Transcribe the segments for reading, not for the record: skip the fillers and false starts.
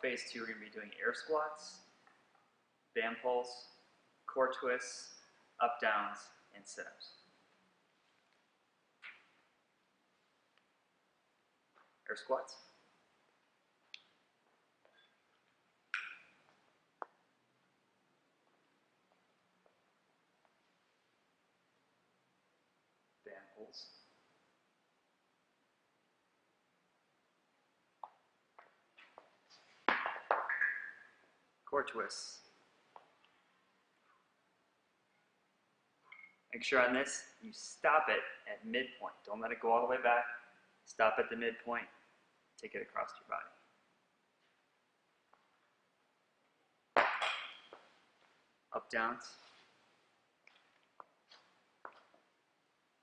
phase 2, we're going to be doing air squats, band pulls, core twists, up downs, and sit-ups. Air squats. Band pulls. Core twists. Make sure on this, you stop it at midpoint. Don't let it go all the way back. Stop at the midpoint. Take it across your body. Up downs.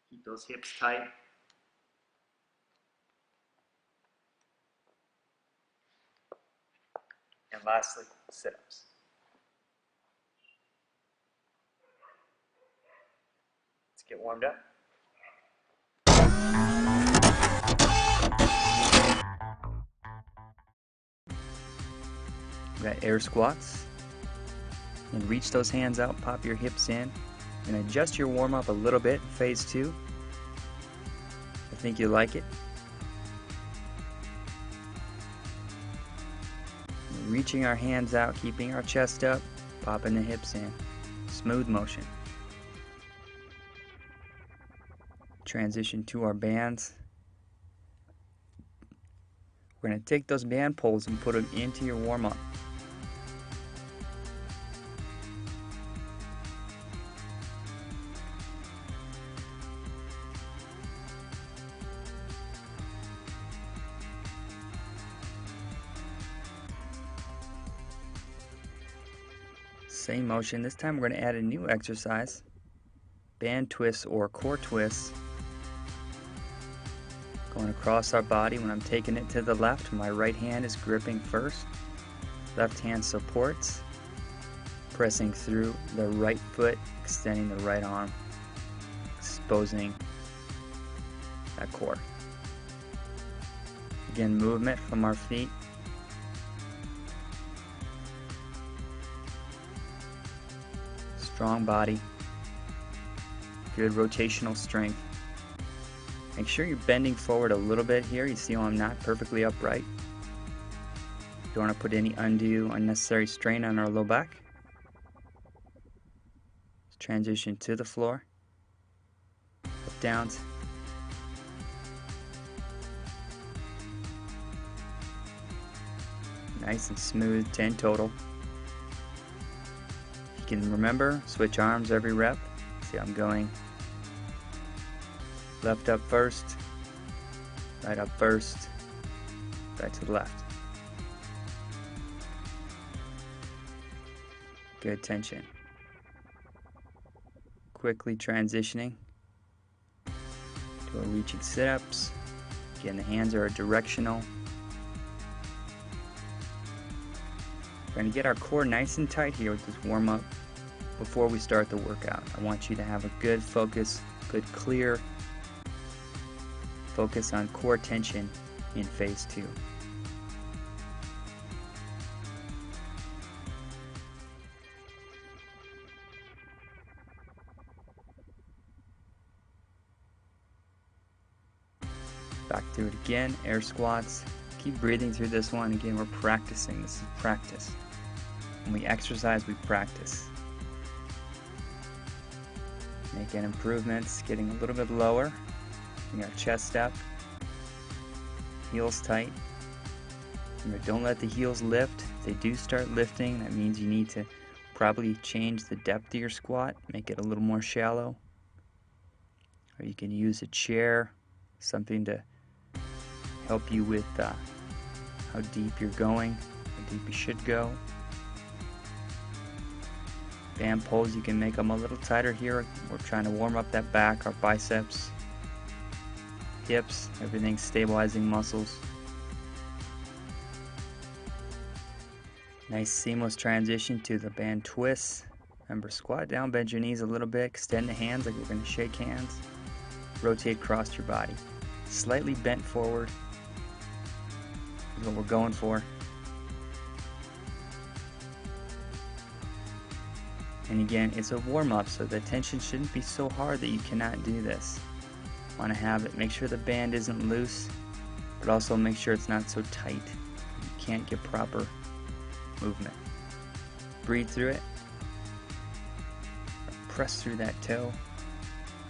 Keep those hips tight. And lastly, sit-ups. Let's get warmed up. We got air squats. And reach those hands out, pop your hips in, and adjust your warm-up a little bit in phase 2. I think you like it. Reaching our hands out, keeping our chest up, popping the hips in. Smooth motion. Transition to our bands. We're going to take those band pulls and put them into your warm-up. Same motion. This time we're going to add a new exercise. Band twists or core twists. Going across our body. When I'm taking it to the left, my right hand is gripping first. Left hand supports. Pressing through the right foot, extending the right arm, exposing that core. Again, movement from our feet. Strong body, good rotational strength. Make sure you're bending forward a little bit here. You see how I'm not perfectly upright. You don't want to put any undue, unnecessary strain on our low back. Let's transition to the floor. Up downs. Nice and smooth, 10 total. You can remember, switch arms every rep. See, I'm going left up first, right up first, back to the left. Good tension. Quickly transitioning to our reaching sit-ups. Again, the hands are directional. We're going to get our core nice and tight here with this warm-up before we start the workout. I want you to have a good focus, good clear focus on core tension in phase 2. Back through it again, air squats. Keep breathing through this one. Again, we're practicing. This is practice. When we exercise, we practice. Making improvements, getting a little bit lower. Bring our chest up. Heels tight. Remember, don't let the heels lift. If they do start lifting, that means you need to probably change the depth of your squat, make it a little more shallow. Or you can use a chair, something to help you with how deep you're going, how deep you should go. Band pulls, you can make them a little tighter here. We're trying to warm up that back, our biceps, hips, everything stabilizing muscles. Nice seamless transition to the band twists. Remember, squat down, bend your knees a little bit, extend the hands like we're going to shake hands. Rotate across your body. Slightly bent forward is what we're going for. And again, it's a warm-up, so the tension shouldn't be so hard that you cannot do this. Want to have it, make sure the band isn't loose, but also make sure it's not so tight you can't get proper movement. Breathe through it. Press through that toe,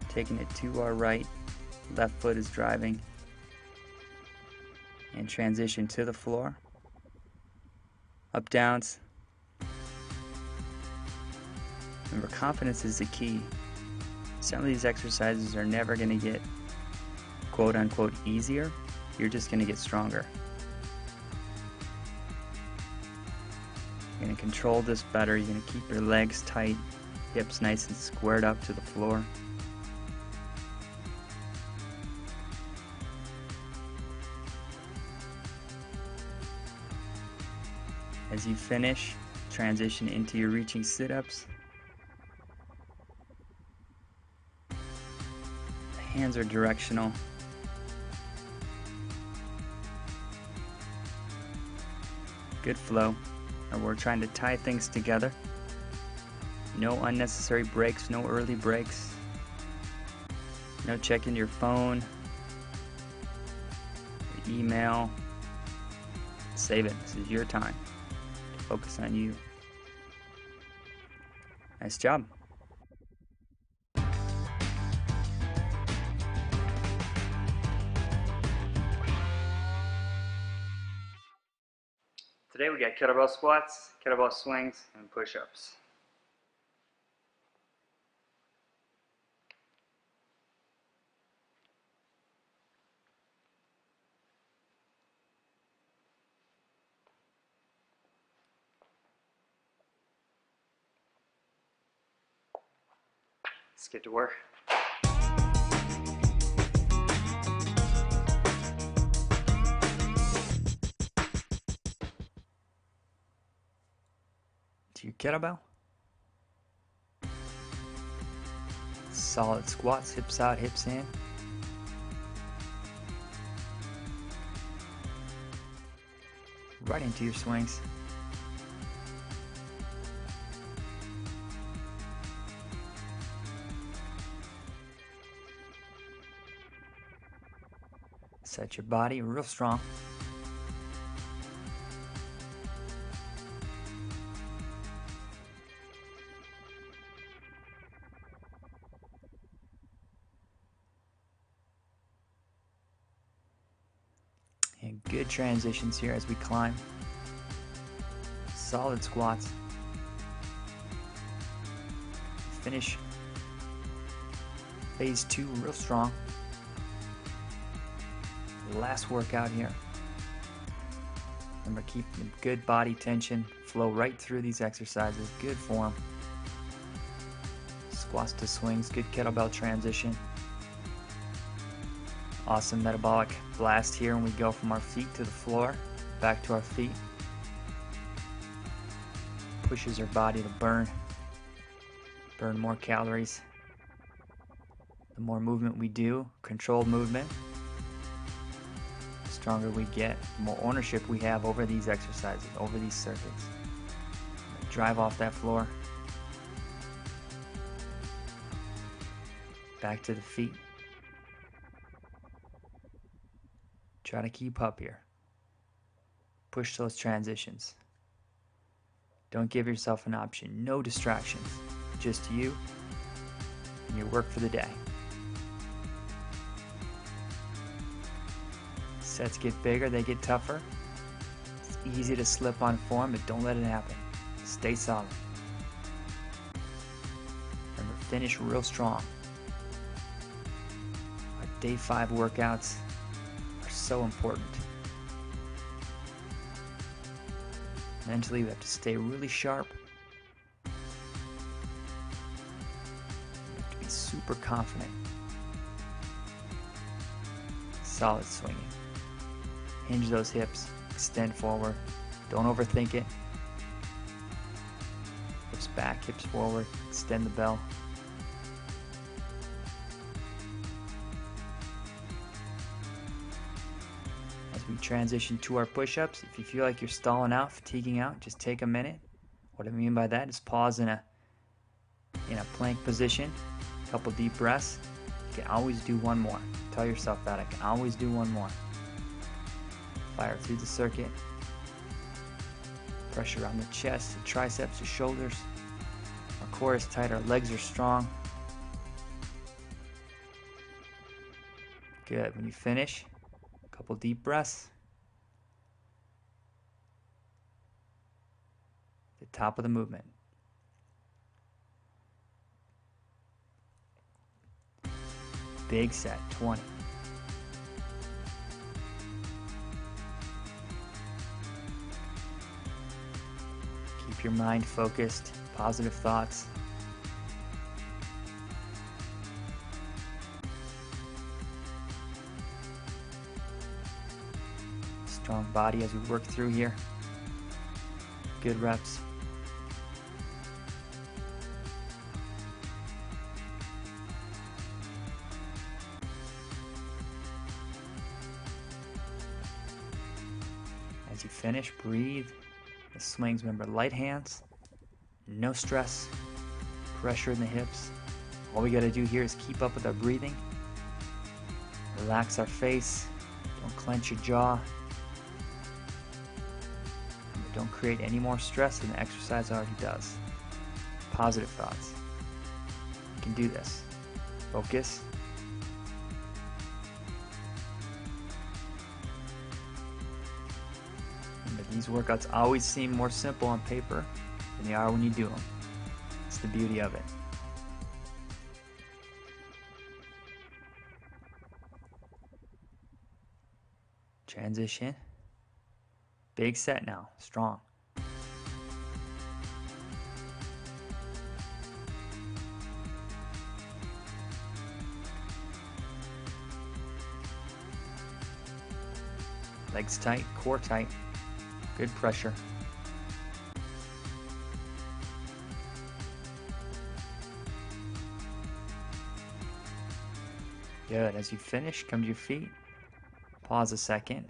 taking it to our right. Left foot is driving. And transition to the floor. Up downs. Remember, confidence is the key. Some of these exercises are never going to get quote unquote easier. You're just going to get stronger. You're going to control this better. You're going to keep your legs tight, hips nice and squared up to the floor. As you finish, transition into your reaching sit-ups. The hands are directional. Good flow. And we're trying to tie things together. No unnecessary breaks, no early breaks. No checking your phone, your email. Save it. This is your time. Focus on you. Nice job. Today we got kettlebell squats, kettlebell swings, and push-ups. Let's get to work. To your kettlebell. Solid squats, hips out, hips in. Right into your swings. Set your body real strong. And good transitions here as we climb. Solid squats. Finish phase 2 real strong. Last workout here. Remember, keep good body tension, flow right through these exercises, good form. Squats to swings, good kettlebell transition. Awesome metabolic blast here when we go from our feet to the floor, back to our feet. Pushes our body to burn more calories. The more movement we do, controlled movement, the stronger we get, the more ownership we have over these exercises, over these circuits. Drive off that floor. Back to the feet. Try to keep up here. Push those transitions. Don't give yourself an option. No distractions. Just you and your work for the day. Sets get bigger, they get tougher. It's easy to slip on form, but don't let it happen. Stay solid. Remember, finish real strong. Our day 5 workouts are so important. Mentally, we have to stay really sharp. We have to be super confident. Solid swinging. Hinge those hips, extend forward. Don't overthink it. Hips back, hips forward, extend the bell. As we transition to our push-ups, if you feel like you're stalling out, fatiguing out, just take a minute. What I mean by that is pause in a in a plank position, a couple deep breaths. You can always do one more. Tell yourself that I can always do one more. Fire through the circuit. Pressure on the chest, the triceps, the shoulders. Our core is tight, our legs are strong. Good. When you finish, a couple deep breaths. The top of the movement. Big set, 20. Keep your mind focused, positive thoughts. Strong body as we work through here. Good reps. As you finish, breathe. The swings, remember, light hands, no stress, pressure in the hips. All we got to do here is keep up with our breathing. Relax our face. Don't clench your jaw. And don't create any more stress than the exercise already does. Positive thoughts. You can do this. Focus. These workouts always seem more simple on paper than they are when you do them. It's the beauty of it. Transition. Big set now. Strong. Legs tight, core tight. Good pressure. Good. As you finish, come to your feet. Pause a second.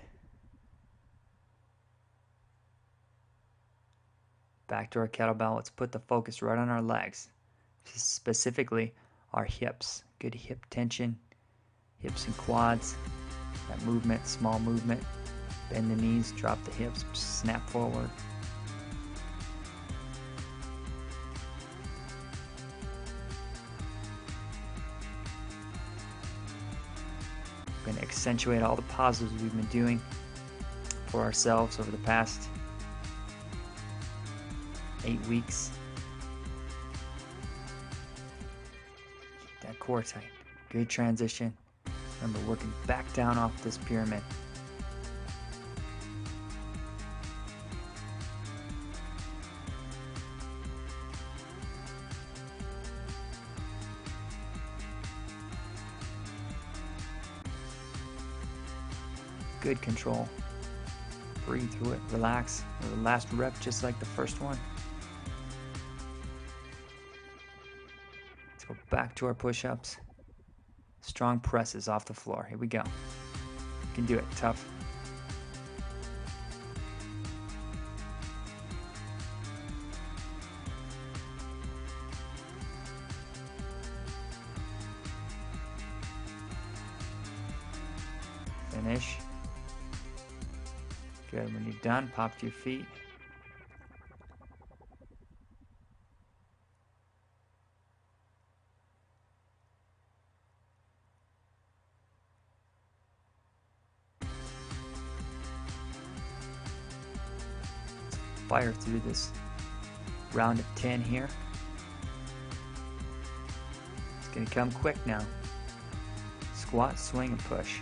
Back to our kettlebell. Let's put the focus right on our legs. Specifically, our hips. Good hip tension. Hips and quads. That movement, small movement. Bend the knees, drop the hips, snap forward. We're going to accentuate all the positives we've been doing for ourselves over the past 8 weeks. Keep that core tight. Good transition. Remember, working back down off this pyramid. Good control. Breathe through it. Relax. The last rep just like the first one. Let's go back to our push-ups. Strong presses off the floor. Here we go. You can do it. Tough. Finish. Good. When you're done, pop to your feet. Fire through this round of 10 here. It's going to come quick now. Squat, swing, and push.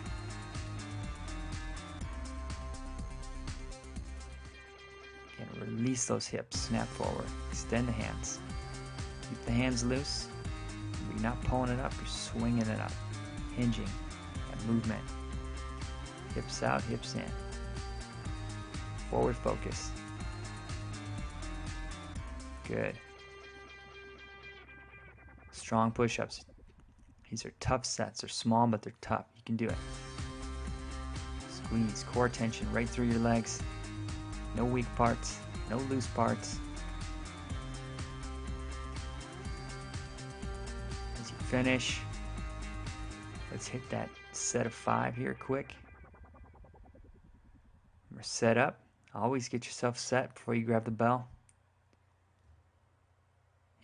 Release those hips, snap forward, extend the hands. Keep the hands loose. You're not pulling it up, you're swinging it up. Hinging, that movement. Hips out, hips in. Forward focus. Good. Strong push-ups. These are tough sets. They're small, but they're tough. You can do it. Squeeze, core tension right through your legs. No weak parts. No loose parts. finish. Let's hit that set of 5 here quick. We're set up. Always get yourself set before you grab the bell.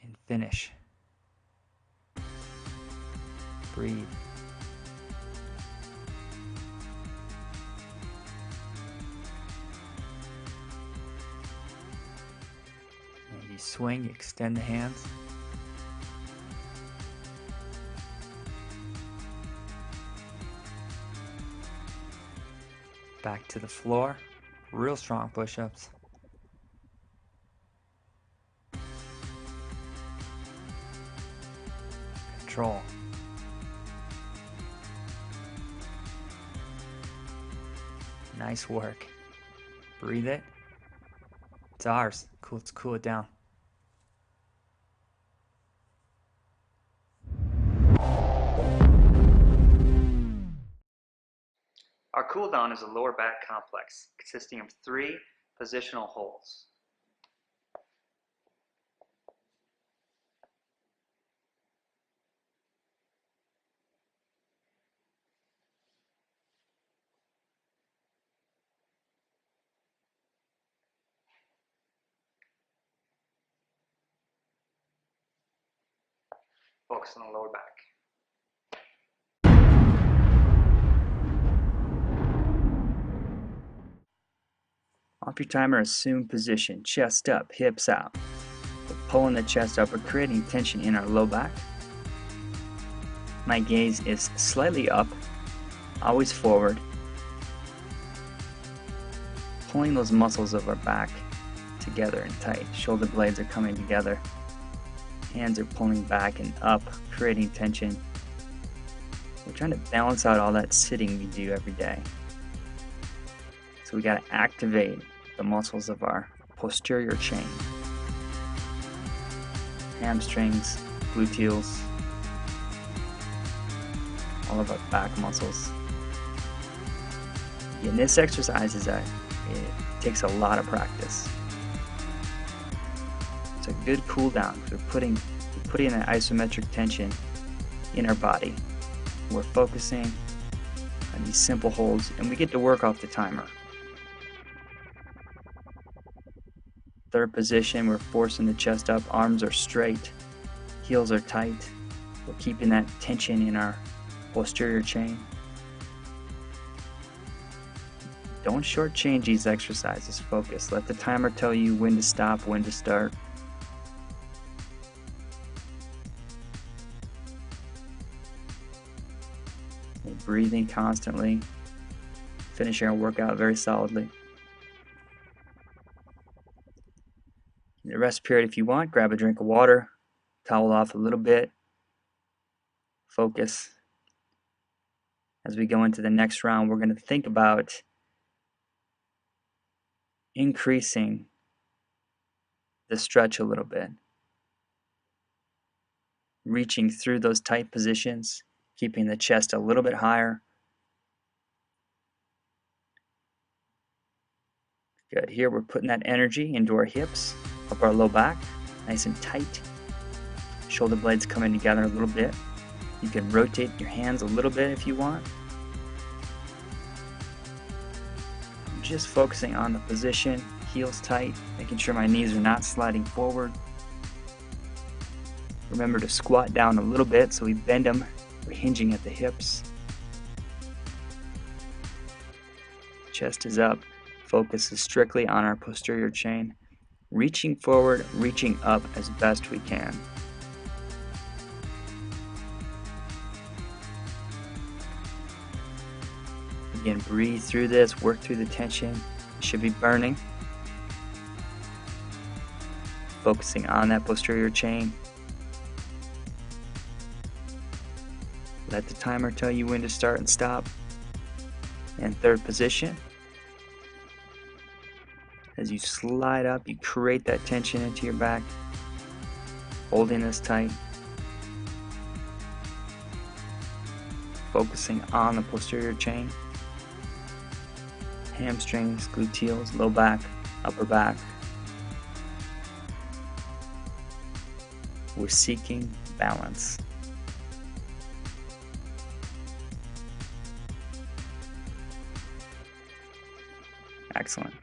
And finish. Breathe. And you swing, you extend the hands. Back to the floor. Real strong push-ups. Control. Nice work. Breathe it. It's ours. Cool. Let's cool it down. Our cooldown is a lower back complex consisting of 3 positional holds. Focus on the lower back. Off your timer, assume position. Chest up, hips out. We're pulling the chest up. We're creating tension in our low back. My gaze is slightly up, always forward. Pulling those muscles of our back together and tight. Shoulder blades are coming together. Hands are pulling back and up, creating tension. We're trying to balance out all that sitting we do every day. So we got to activate the muscles of our posterior chain. Hamstrings, gluteals, all of our back muscles. And this exercise it takes a lot of practice. It's a good cool down. We're putting that isometric tension in our body. We're focusing on these simple holds, and we get to work off the timer. Third position, we're forcing the chest up, arms are straight, heels are tight. We're keeping that tension in our posterior chain. Don't shortchange these exercises. Focus. Let the timer tell you when to stop, when to start. We're breathing constantly, finishing our workout very solidly. In the rest period, if you want, grab a drink of water, towel off a little bit, focus. As we go into the next round, we're going to think about increasing the stretch a little bit. Reaching through those tight positions, keeping the chest a little bit higher. Good. Here we're putting that energy into our hips, up our low back, nice and tight. Shoulder blades coming together a little bit. You can rotate your hands a little bit if you want. I'm just focusing on the position, heels tight, making sure my knees are not sliding forward. Remember to squat down a little bit so we bend them. We're hinging at the hips. Chest is up. Focus is strictly on our posterior chain. Reaching forward, reaching up as best we can. Again, breathe through this, work through the tension. It should be burning. Focusing on that posterior chain. Let the timer tell you when to start and stop. And third position. As you slide up, you create that tension into your back, holding this tight, focusing on the posterior chain, hamstrings, gluteals, low back, upper back. We're seeking balance. Excellent.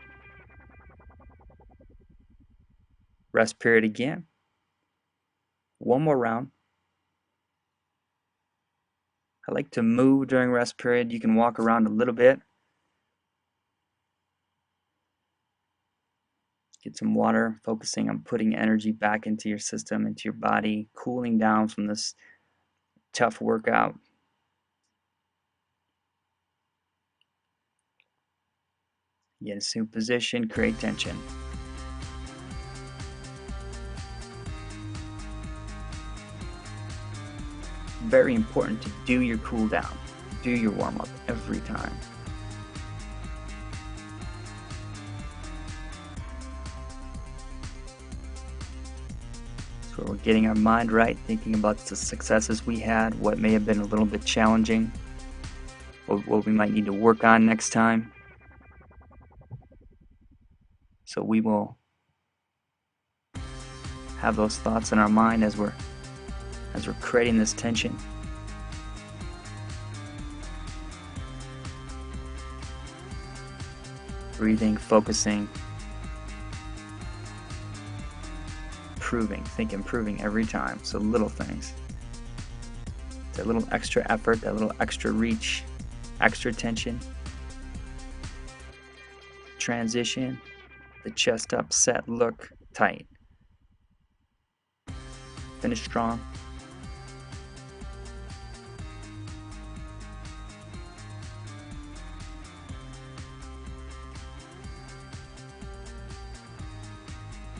Rest period again. One more round. I like to move during rest period. You can walk around a little bit. Get some water, focusing on putting energy back into your system, into your body, cooling down from this tough workout. Get a assume position, create tension. Very important to do your cool down, do your warm up every time. So we're getting our mind right, thinking about the successes we had, what may have been a little bit challenging, what we might need to work on next time. So we will have those thoughts in our mind as we're creating this tension. Breathing, focusing, improving every time. So little things. That little extra effort, that little extra reach, extra tension. Transition, the chest up, set, look, tight. Finish strong.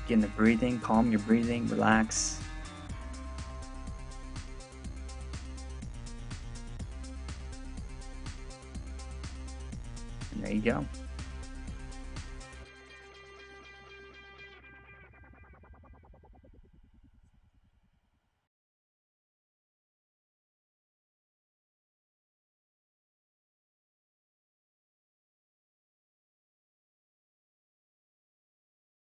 Get in the breathing, calm your breathing, relax. And there you go.